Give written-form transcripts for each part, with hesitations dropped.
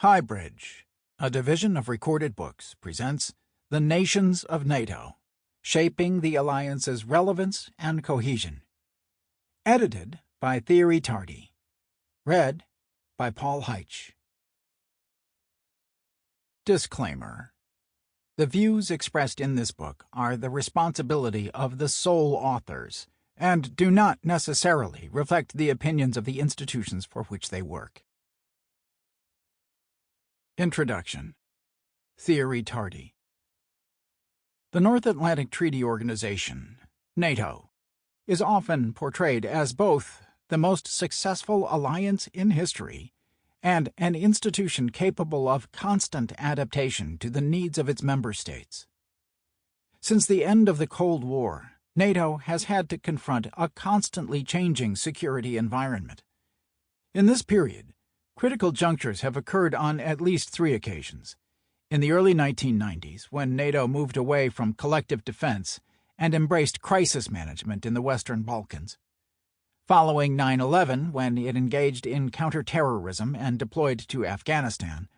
HighBridge, a division of Recorded Books, presents The Nations of NATO, Shaping the Alliance's Relevance and Cohesion. Edited by Thierry Tardy. Read by Paul Heitsch. Disclaimer. The views expressed in this book are the responsibility of the sole authors and do not necessarily reflect the opinions of the institutions for which they work. Introduction. Thierry Tardy. The North Atlantic Treaty Organization, NATO, is often portrayed as both the most successful alliance in history and an institution capable of constant adaptation to the needs of its member states. Since the end of the Cold War, NATO has had to confront a constantly changing security environment. In this period, critical junctures have occurred on at least 3 occasions. In the early 1990s, when NATO moved away from collective defense and embraced crisis management in the Western Balkans. Following 9/11, when it engaged in counterterrorism and deployed to Afghanistan.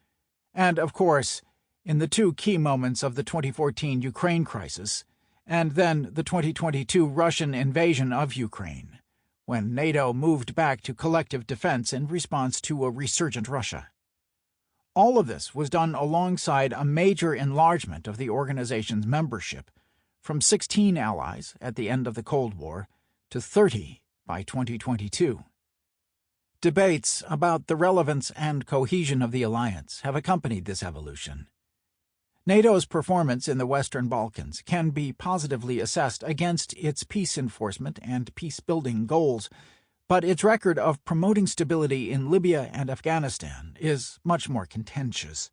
And, of course, in the 2 key moments of the 2014 Ukraine crisis, and then the 2022 Russian invasion of Ukraine, when NATO moved back to collective defense in response to a resurgent Russia. All of this was done alongside a major enlargement of the organization's membership, from 16 allies at the end of the Cold War to 30 by 2022. Debates about the relevance and cohesion of the alliance have accompanied this evolution. NATO's performance in the Western Balkans can be positively assessed against its peace enforcement and peace-building goals, but its record of promoting stability in Libya and Afghanistan is much more contentious.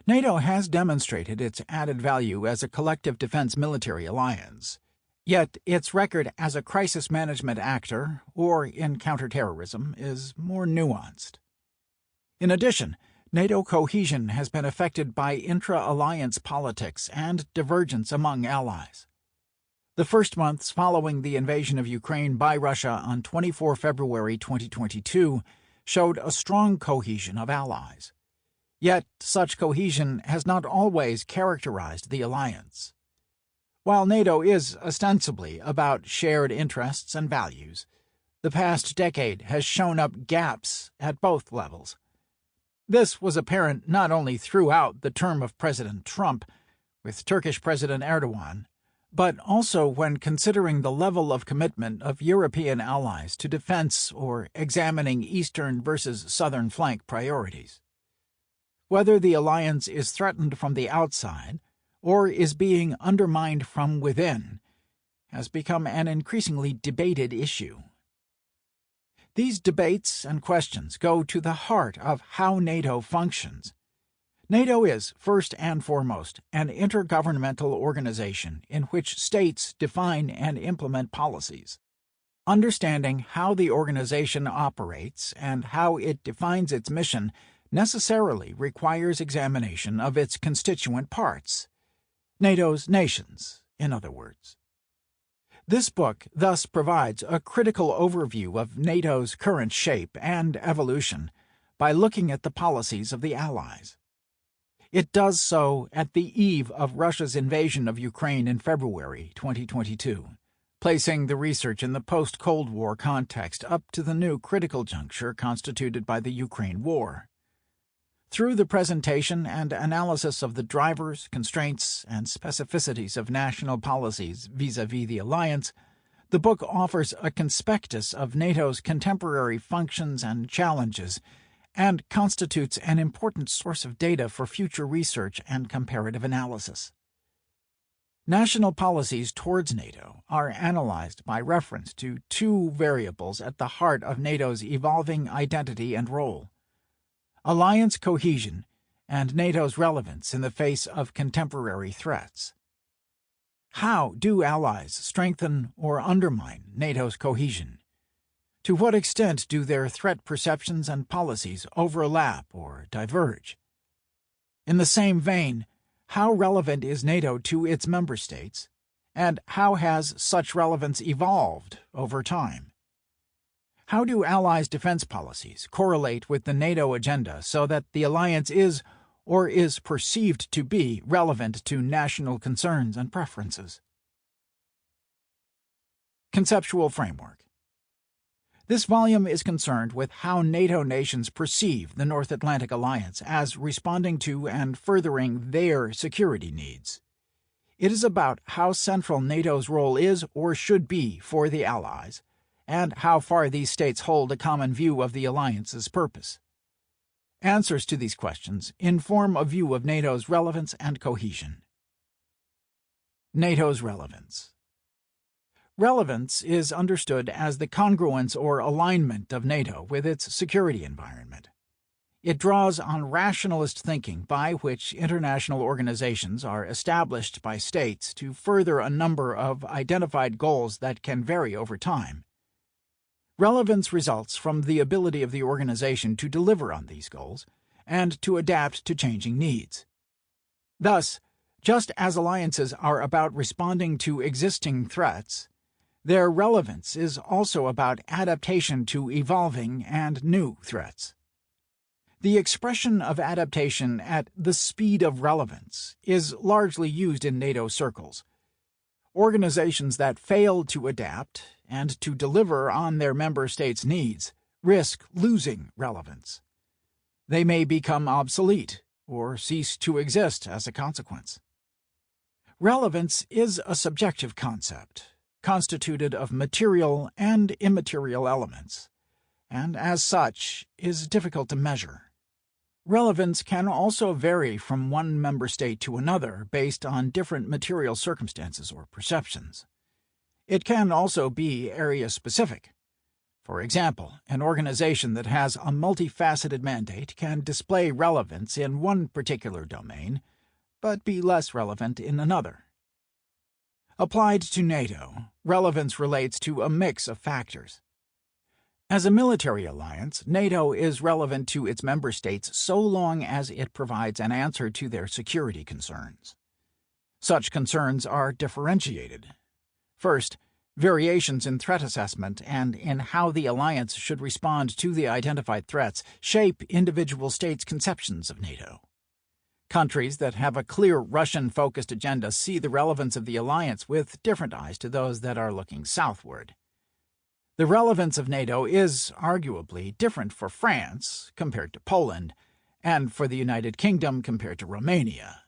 NATO has demonstrated its added value as a collective defense military alliance, yet its record as a crisis management actor or in counterterrorism is more nuanced. In addition, NATO cohesion has been affected by intra-Alliance politics and divergence among allies. The first months following the invasion of Ukraine by Russia on 24 February 2022 showed a strong cohesion of allies. Yet such cohesion has not always characterized the alliance. While NATO is ostensibly about shared interests and values, the past decade has shown up gaps at both levels. This was apparent not only throughout the term of President Trump, with Turkish President Erdogan, but also when considering the level of commitment of European allies to defense or examining eastern versus southern flank priorities. Whether the alliance is threatened from the outside or is being undermined from within has become an increasingly debated issue. These debates and questions go to the heart of how NATO functions. NATO is, first and foremost, an intergovernmental organization in which states define and implement policies. Understanding how the organization operates and how it defines its mission necessarily requires examination of its constituent parts, NATO's nations, in other words. This book thus provides a critical overview of NATO's current shape and evolution by looking at the policies of the Allies. It does so at the eve of Russia's invasion of Ukraine in February 2022, placing the research in the post-Cold War context up to the new critical juncture constituted by the Ukraine war. Through the presentation and analysis of the drivers, constraints, and specificities of national policies vis-à-vis the alliance, the book offers a conspectus of NATO's contemporary functions and challenges, and constitutes an important source of data for future research and comparative analysis. National policies towards NATO are analyzed by reference to 2 variables at the heart of NATO's evolving identity and role: alliance cohesion and NATO's relevance in the face of contemporary threats. How do allies strengthen or undermine NATO's cohesion? To what extent do their threat perceptions and policies overlap or diverge? In the same vein, how relevant is NATO to its member states, and how has such relevance evolved over time? How do allies' defense policies correlate with the NATO agenda so that the alliance is, or is perceived to be, relevant to national concerns and preferences? Conceptual framework. This volume is concerned with how NATO nations perceive the North Atlantic Alliance as responding to and furthering their security needs. It is about how central NATO's role is or should be for the Allies, and how far these states hold a common view of the alliance's purpose. Answers to these questions inform a view of NATO's relevance and cohesion. NATO's relevance. Relevance is understood as the congruence or alignment of NATO with its security environment. It draws on rationalist thinking by which international organizations are established by states to further a number of identified goals that can vary over time. Relevance results from the ability of the organization to deliver on these goals and to adapt to changing needs. Thus, just as alliances are about responding to existing threats, their relevance is also about adaptation to evolving and new threats. The expression of adaptation at the speed of relevance is largely used in NATO circles. Organizations that fail to adapt and to deliver on their member states' needs risk losing relevance. They may become obsolete or cease to exist as a consequence. Relevance is a subjective concept, constituted of material and immaterial elements, and as such is difficult to measure. Relevance can also vary from one member state to another based on different material circumstances or perceptions. It can also be area-specific. For example, an organization that has a multifaceted mandate can display relevance in one particular domain, but be less relevant in another. Applied to NATO, relevance relates to a mix of factors. As a military alliance, NATO is relevant to its member states so long as it provides an answer to their security concerns. Such concerns are differentiated. First, variations in threat assessment and in how the alliance should respond to the identified threats shape individual states' conceptions of NATO. Countries that have a clear Russian-focused agenda see the relevance of the alliance with different eyes to those that are looking southward. The relevance of NATO is arguably different for France compared to Poland, and for the United Kingdom compared to Romania.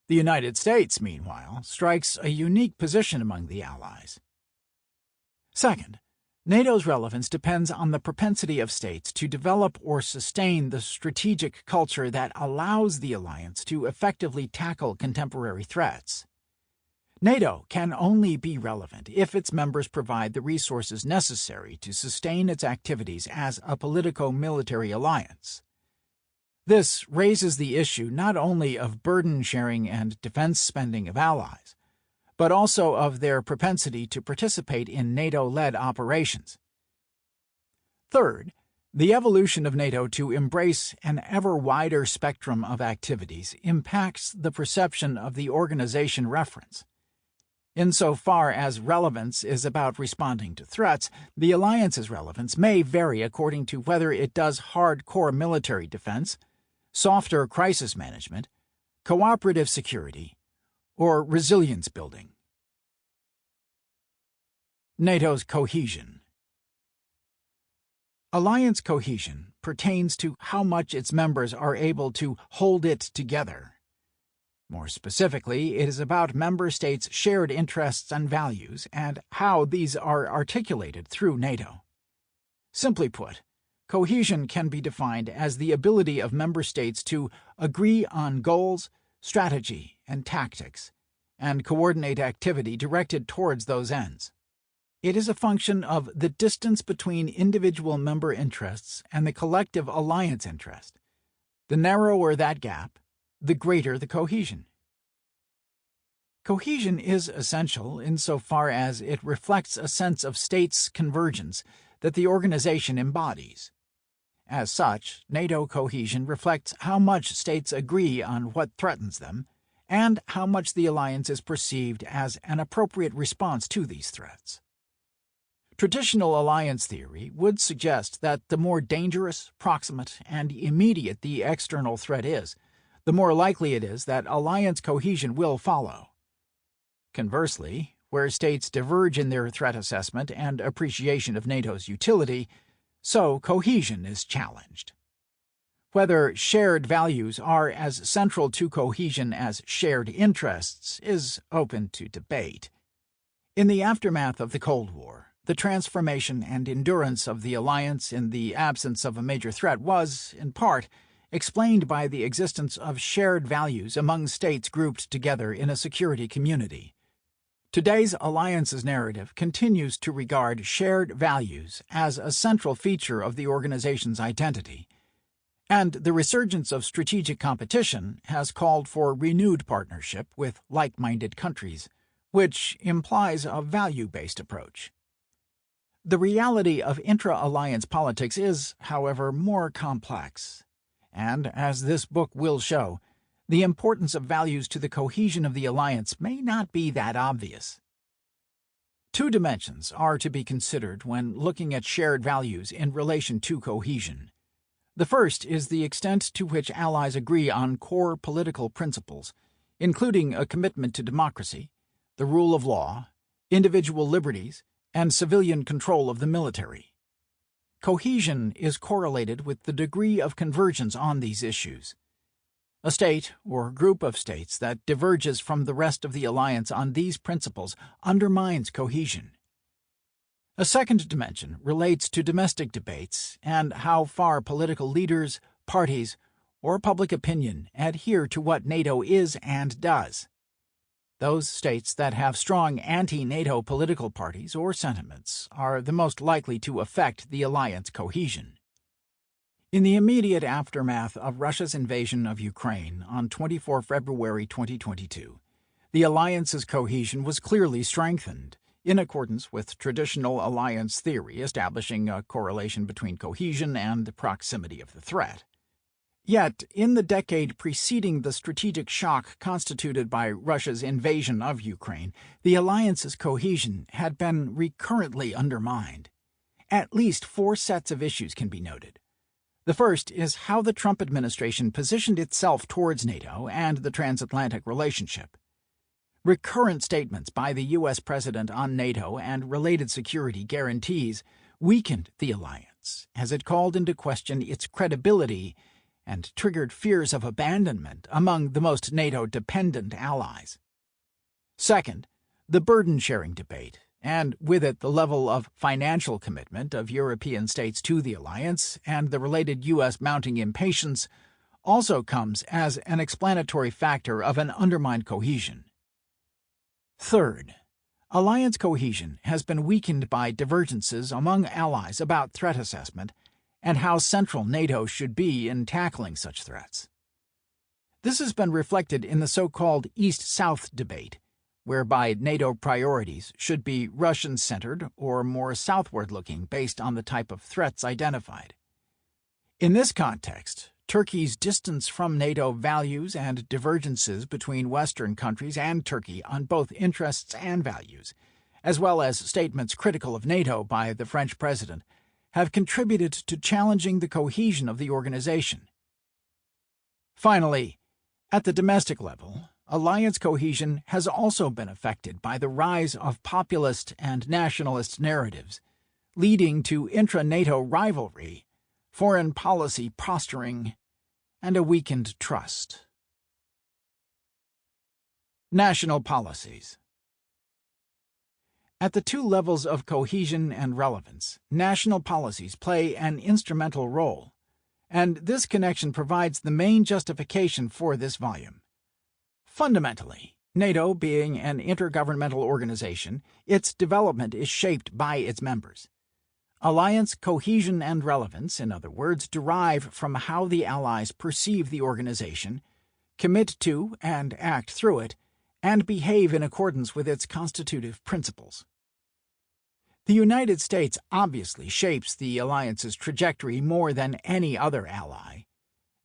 The United States, meanwhile, strikes a unique position among the Allies. Second, NATO's relevance depends on the propensity of states to develop or sustain the strategic culture that allows the alliance to effectively tackle contemporary threats. NATO can only be relevant if its members provide the resources necessary to sustain its activities as a politico-military alliance. This raises the issue not only of burden sharing and defense spending of allies, but also of their propensity to participate in NATO-led operations. Third, the evolution of NATO to embrace an ever wider spectrum of activities impacts the perception of the organization reference. Insofar as relevance is about responding to threats, the alliance's relevance may vary according to whether it does hardcore military defense, softer crisis management, cooperative security, or resilience building. NATO's cohesion. Alliance cohesion pertains to how much its members are able to hold it together. More specifically, it is about member states' shared interests and values and how these are articulated through NATO. Simply put, cohesion can be defined as the ability of member states to agree on goals, strategy, and tactics, and coordinate activity directed towards those ends. It is a function of the distance between individual member interests and the collective alliance interest. The narrower that gap, the greater the cohesion. Cohesion is essential insofar as it reflects a sense of states' convergence that the organization embodies. As such, NATO cohesion reflects how much states agree on what threatens them and how much the alliance is perceived as an appropriate response to these threats. Traditional alliance theory would suggest that the more dangerous, proximate, and immediate the external threat is, the more likely it is that alliance cohesion will follow. Conversely, where states diverge in their threat assessment and appreciation of NATO's utility, so cohesion is challenged. Whether shared values are as central to cohesion as shared interests is open to debate. In the aftermath of the Cold War, the transformation and endurance of the alliance in the absence of a major threat was, in part, explained by the existence of shared values among states grouped together in a security community. Today's alliance's narrative continues to regard shared values as a central feature of the organization's identity, and the resurgence of strategic competition has called for renewed partnership with like-minded countries, which implies a value-based approach. The reality of intra-alliance politics is, however, more complex, and, as this book will show, the importance of values to the cohesion of the alliance may not be that obvious. Two dimensions are to be considered when looking at shared values in relation to cohesion. The first is the extent to which allies agree on core political principles, including a commitment to democracy, the rule of law, individual liberties, and civilian control of the military. Cohesion is correlated with the degree of convergence on these issues. A state or group of states that diverges from the rest of the alliance on these principles undermines cohesion. A second dimension relates to domestic debates and how far political leaders, parties, or public opinion adhere to what NATO is and does. Those states that have strong anti-NATO political parties or sentiments are the most likely to affect the alliance cohesion. In the immediate aftermath of Russia's invasion of Ukraine on 24 February 2022, the alliance's cohesion was clearly strengthened, in accordance with traditional alliance theory establishing a correlation between cohesion and the proximity of the threat. Yet, in the decade preceding the strategic shock constituted by Russia's invasion of Ukraine, the alliance's cohesion had been recurrently undermined. At least 4 sets of issues can be noted. The first is how the Trump administration positioned itself towards NATO and the transatlantic relationship. Recurrent statements by the U.S. president on NATO and related security guarantees weakened the alliance, as it called into question its credibility and triggered fears of abandonment among the most NATO-dependent allies. Second, the burden-sharing debate, and with it the level of financial commitment of European states to the alliance and the related U.S. mounting impatience, also comes as an explanatory factor of an undermined cohesion. Third, alliance cohesion has been weakened by divergences among allies about threat assessment and how central NATO should be in tackling such threats. This has been reflected in the so-called East-South debate, whereby NATO priorities should be Russian-centered or more southward-looking based on the type of threats identified. In this context, Turkey's distance from NATO values and divergences between Western countries and Turkey on both interests and values, as well as statements critical of NATO by the French president, have contributed to challenging the cohesion of the organization. Finally, at the domestic level, alliance cohesion has also been affected by the rise of populist and nationalist narratives, leading to intra-NATO rivalry, foreign policy posturing, and a weakened trust. National policies. At the two levels of cohesion and relevance, national policies play an instrumental role, and this connection provides the main justification for this volume. Fundamentally, NATO being an intergovernmental organization, its development is shaped by its members. Alliance cohesion and relevance, in other words, derive from how the allies perceive the organization, commit to and act through it, and behave in accordance with its constitutive principles. The United States obviously shapes the alliance's trajectory more than any other ally.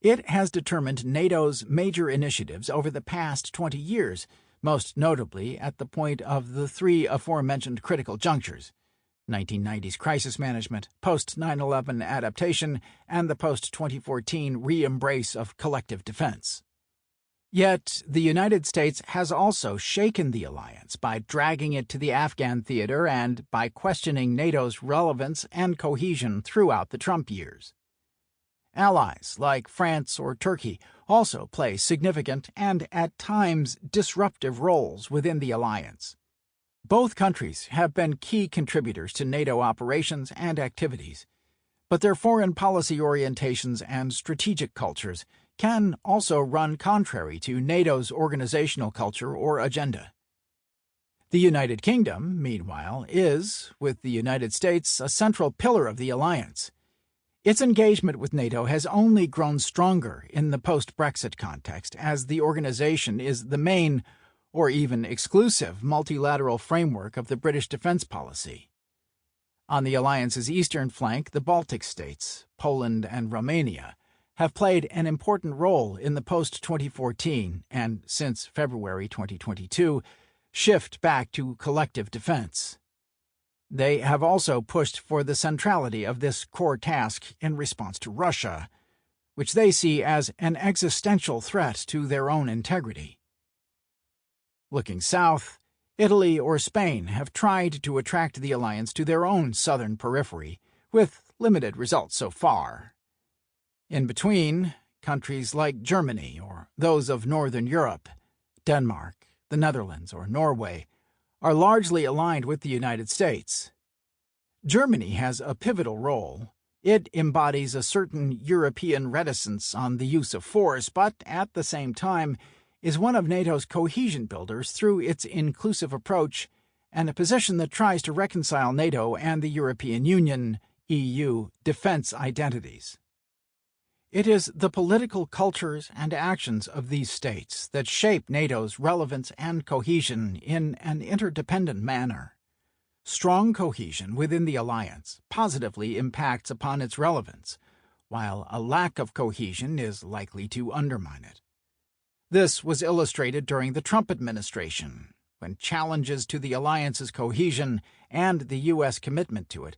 It has determined NATO's major initiatives over the past 20 years, most notably at the point of the 3 aforementioned critical junctures: 1990s crisis management, post-9/11 adaptation, and the post-2014 re-embrace of collective defense. Yet, the United States has also shaken the alliance by dragging it to the Afghan theater and by questioning NATO's relevance and cohesion throughout the Trump years. Allies like France or Turkey also play significant and, at times, disruptive roles within the alliance. Both countries have been key contributors to NATO operations and activities, but their foreign policy orientations and strategic cultures can also run contrary to NATO's organizational culture or agenda. The United Kingdom, meanwhile, is, with the United States, a central pillar of the alliance. Its engagement with NATO has only grown stronger in the post-Brexit context, as the organization is the main, or even exclusive, multilateral framework of the British defense policy. On the alliance's eastern flank, the Baltic states, Poland and Romania, have played an important role in the post-2014 and, since February 2022, shift back to collective defense. They have also pushed for the centrality of this core task in response to Russia, which they see as an existential threat to their own integrity. Looking south, Italy or Spain have tried to attract the alliance to their own southern periphery, with limited results so far. In between, countries like Germany or those of Northern Europe, Denmark, the Netherlands, or Norway are largely aligned with the United States. Germany has a pivotal role. It embodies a certain European reticence on the use of force, but at the same time is one of NATO's cohesion builders through its inclusive approach and a position that tries to reconcile NATO and the European Union, EU, defense identities. It is the political cultures and actions of these states that shape NATO's relevance and cohesion in an interdependent manner. Strong cohesion within the alliance positively impacts upon its relevance, while a lack of cohesion is likely to undermine it. This was illustrated during the Trump administration, when challenges to the alliance's cohesion and the U.S. commitment to it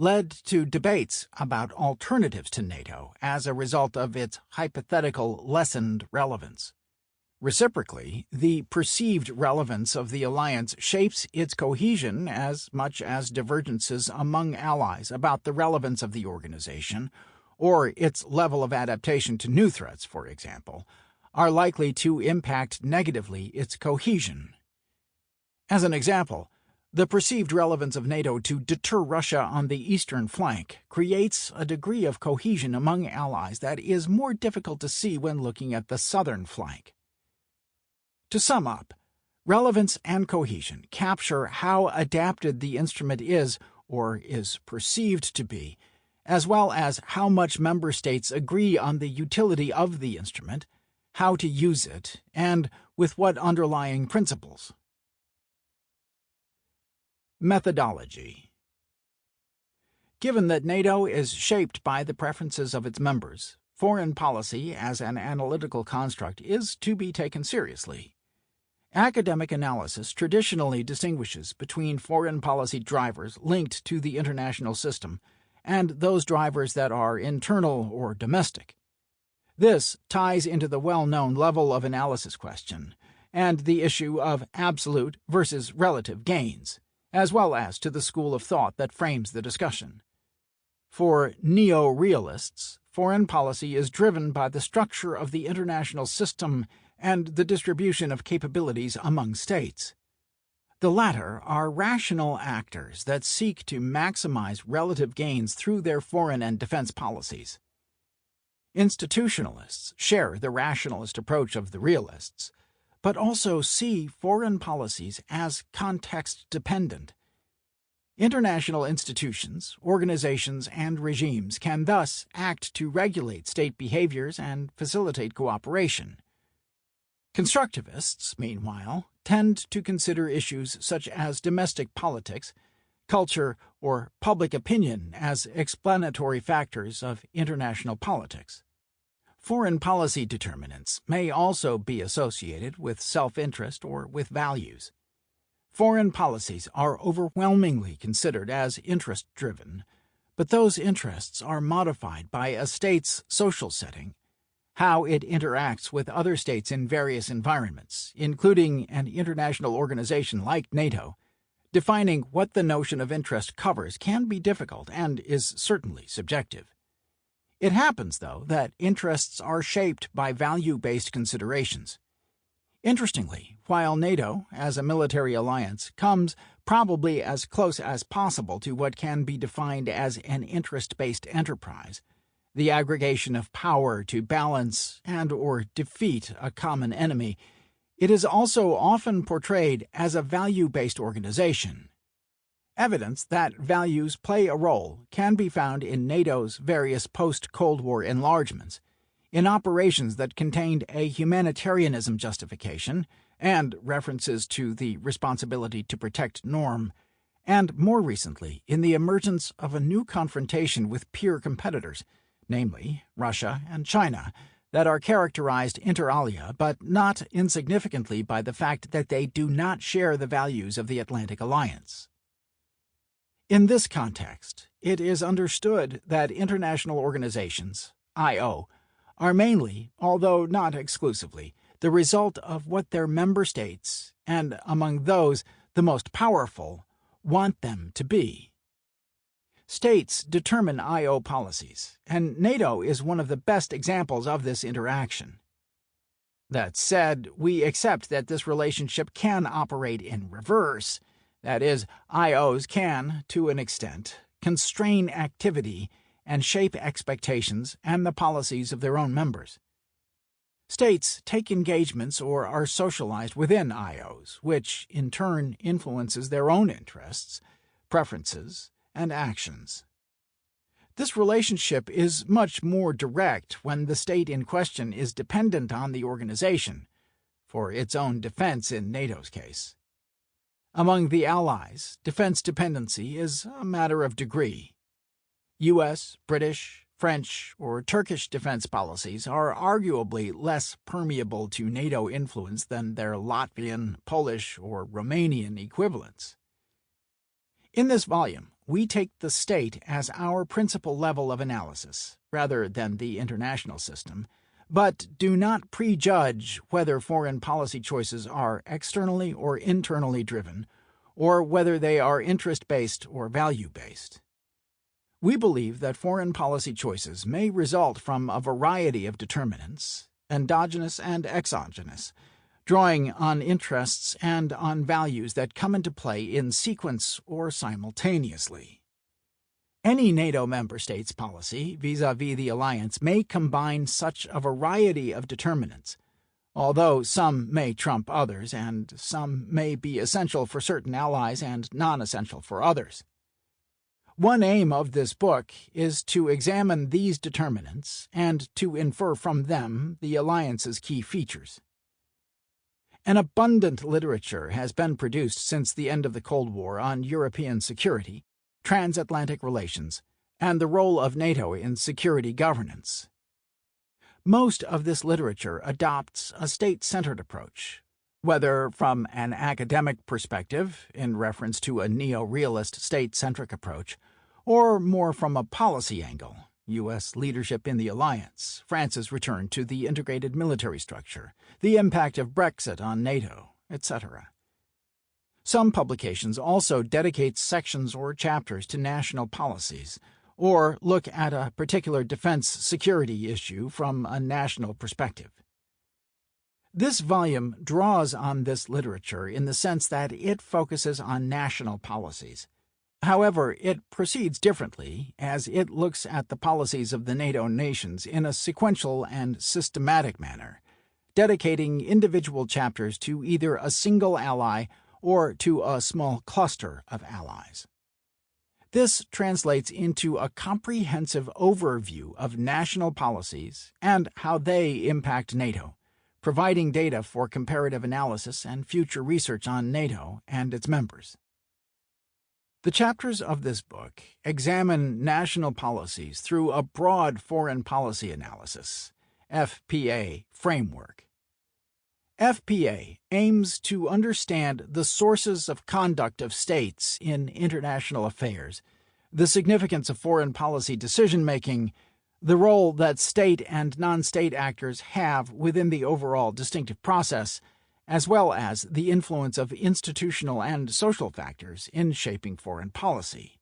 led to debates about alternatives to NATO as a result of its hypothetical lessened relevance. Reciprocally, the perceived relevance of the alliance shapes its cohesion as much as divergences among allies about the relevance of the organization, or its level of adaptation to new threats, for example, are likely to impact negatively its cohesion. As an example, the perceived relevance of NATO to deter Russia on the eastern flank creates a degree of cohesion among allies that is more difficult to see when looking at the southern flank. To sum up, relevance and cohesion capture how adapted the instrument is, or is perceived to be, as well as how much member states agree on the utility of the instrument, how to use it, and with what underlying principles. Methodology. Given that NATO is shaped by the preferences of its members, foreign policy as an analytical construct is to be taken seriously. Academic analysis traditionally distinguishes between foreign policy drivers linked to the international system and those drivers that are internal or domestic. This ties into the well-known level of analysis question and the issue of absolute versus relative gains, as well as to the school of thought that frames the discussion. For neo-realists, foreign policy is driven by the structure of the international system and the distribution of capabilities among states. The latter are rational actors that seek to maximize relative gains through their foreign and defense policies. Institutionalists share the rationalist approach of the realists, but also see foreign policies as context-dependent. International institutions, organizations, and regimes can thus act to regulate state behaviors and facilitate cooperation. Constructivists, meanwhile, tend to consider issues such as domestic politics, culture, or public opinion as explanatory factors of international politics. Foreign policy determinants may also be associated with self-interest or with values. Foreign policies are overwhelmingly considered as interest-driven, but those interests are modified by a state's social setting, how it interacts with other states in various environments, including an international organization like NATO. Defining what the notion of interest covers can be difficult and is certainly subjective. It happens, though, that interests are shaped by value-based considerations. Interestingly, while NATO, as a military alliance, comes probably as close as possible to what can be defined as an interest-based enterprise, the aggregation of power to balance and/or defeat a common enemy, it is also often portrayed as a value-based organization. Evidence that values play a role can be found in NATO's various post-Cold War enlargements, in operations that contained a humanitarianism justification and references to the responsibility to protect norm, and more recently in the emergence of a new confrontation with peer competitors, namely Russia and China, that are characterized inter alia but not insignificantly by the fact that they do not share the values of the Atlantic Alliance. In this context, it is understood that international organizations, I.O., are mainly, although not exclusively, the result of what their member states, and among those the most powerful, want them to be. States determine I.O. policies, and NATO is one of the best examples of this interaction. That said, we accept that this relationship can operate in reverse. That is, I.O.s can, to an extent, constrain activity and shape expectations and the policies of their own members. States take engagements or are socialized within I.O.s, which in turn influences their own interests, preferences, and actions. This relationship is much more direct when the state in question is dependent on the organization, for its own defense in NATO's case. Among the Allies, defense dependency is a matter of degree. U.S., British, French, or Turkish defense policies are arguably less permeable to NATO influence than their Latvian, Polish, or Romanian equivalents. In this volume, we take the state as our principal level of analysis, rather than the international system, but do not prejudge whether foreign policy choices are externally or internally driven, or whether they are interest-based or value-based. We believe that foreign policy choices may result from a variety of determinants, endogenous and exogenous, drawing on interests and on values that come into play in sequence or simultaneously. Any NATO member state's policy vis-à-vis the alliance may combine such a variety of determinants, although some may trump others and some may be essential for certain allies and non-essential for others. One aim of this book is to examine these determinants and to infer from them the alliance's key features. An abundant literature has been produced since the end of the Cold War on European security, transatlantic relations, and the role of NATO in security governance. Most of this literature adopts a state-centered approach, whether from an academic perspective, in reference to a neo-realist state-centric approach, or more from a policy angle, U.S. leadership in the alliance, France's return to the integrated military structure, the impact of Brexit on NATO, etc. Some publications also dedicate sections or chapters to national policies, or look at a particular defense security issue from a national perspective. This volume draws on this literature in the sense that it focuses on national policies. However, it proceeds differently, as it looks at the policies of the NATO nations in a sequential and systematic manner, dedicating individual chapters to either a single ally or to a small cluster of allies. This translates into a comprehensive overview of national policies and how they impact NATO, providing data for comparative analysis and future research on NATO and its members. The chapters of this book examine national policies through a broad foreign policy analysis, FPA, framework. FPA aims to understand the sources of conduct of states in international affairs, the significance of foreign policy decision-making, the role that state and non-state actors have within the overall distinctive process, as well as the influence of institutional and social factors in shaping foreign policy.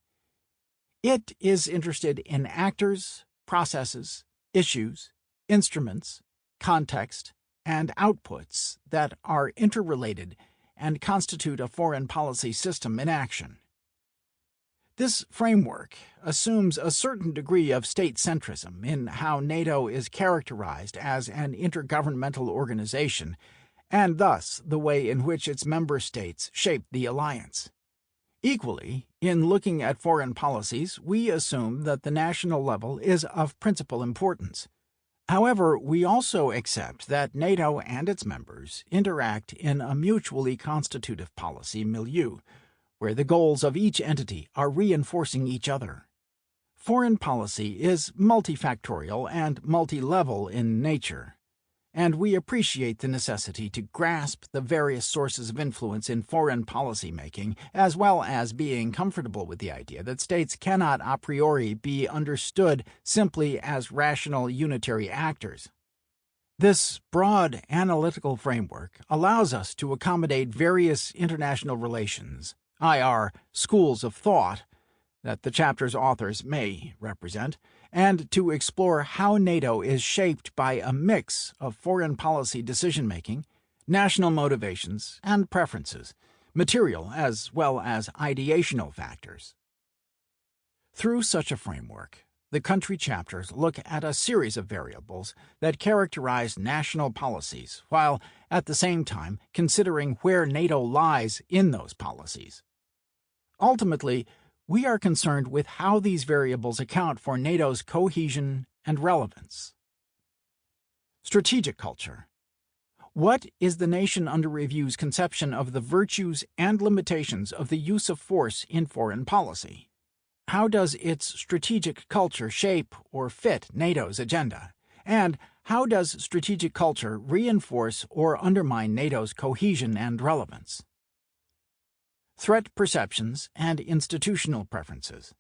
It is interested in actors, processes, issues, instruments, context, and outputs that are interrelated and constitute a foreign policy system in action. This framework assumes a certain degree of state-centrism in how NATO is characterized as an intergovernmental organization, and thus the way in which its member states shape the alliance. Equally, in looking at foreign policies, we assume that the national level is of principal importance. However, we also accept that NATO and its members interact in a mutually constitutive policy milieu, where the goals of each entity are reinforcing each other. Foreign policy is multifactorial and multi-level in nature, and we appreciate the necessity to grasp the various sources of influence in foreign policy making, as well as being comfortable with the idea that states cannot a priori be understood simply as rational unitary actors. This broad analytical framework allows us to accommodate various international relations, IR schools of thought, that the chapter's authors may represent, and to explore how NATO is shaped by a mix of foreign policy decision-making, national motivations and preferences, material as well as ideational factors. Through such a framework, the country chapters look at a series of variables that characterize national policies, while at the same time considering where NATO lies in those policies. Ultimately, we are concerned with how these variables account for NATO's cohesion and relevance. Strategic culture. What is the nation under review's conception of the virtues and limitations of the use of force in foreign policy? How does its strategic culture shape or fit NATO's agenda? And how does strategic culture reinforce or undermine NATO's cohesion and relevance? Threat perceptions and institutional preferences.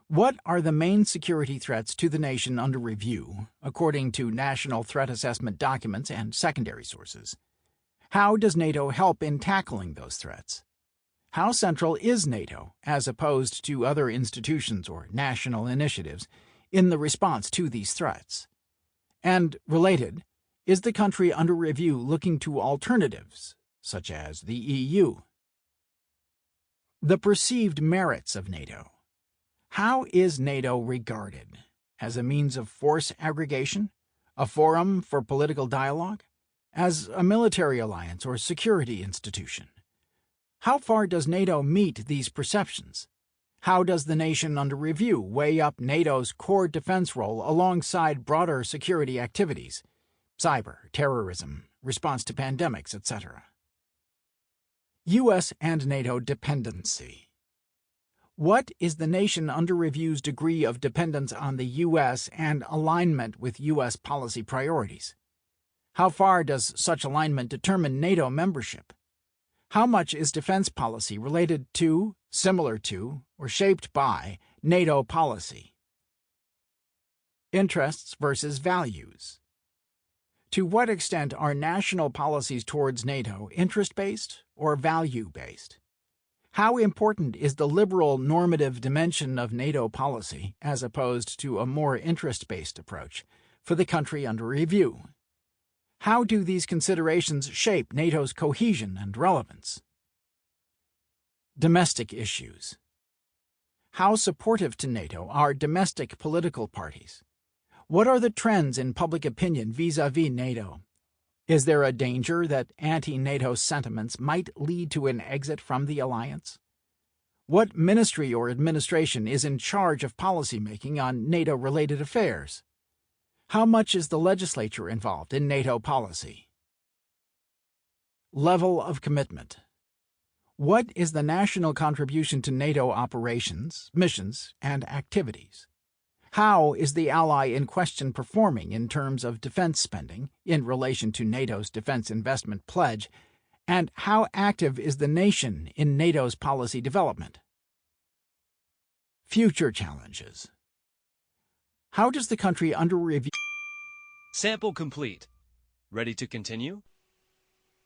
What are the main security threats to the nation under review, according to national threat assessment documents and secondary sources? How does NATO help in tackling those threats? How central is NATO, as opposed to other institutions or national initiatives, in the response to these threats? And, related, is the country under review looking to alternatives, such as the EU? The perceived merits of NATO. How is NATO regarded? As a means of force aggregation? A forum for political dialogue? As a military alliance or security institution? How far does NATO meet these perceptions? How does the nation under review weigh up NATO's core defense role alongside broader security activities? Cyber, terrorism, response to pandemics, etc. U.S. and NATO dependency. What is the nation under review's degree of dependence on the U.S. and alignment with U.S. policy priorities? How far does such alignment determine NATO membership? How much is defense policy related to, similar to, or shaped by NATO policy? Interests versus values. To what extent are national policies towards NATO interest-based or value-based? How important is the liberal normative dimension of NATO policy, as opposed to a more interest-based approach, for the country under review? How do these considerations shape NATO's cohesion and relevance? Domestic issues. How supportive to NATO are domestic political parties? What are the trends in public opinion vis-à-vis NATO? Is there a danger that anti-NATO sentiments might lead to an exit from the alliance? What ministry or administration is in charge of policymaking on NATO-related affairs? How much is the legislature involved in NATO policy? Level of commitment. What is the national contribution to NATO operations, missions, and activities? How is the ally in question performing in terms of defense spending in relation to NATO's defense investment pledge, and how active is the nation in NATO's policy development? Future challenges. How does the country under review... Sample complete. Ready to continue?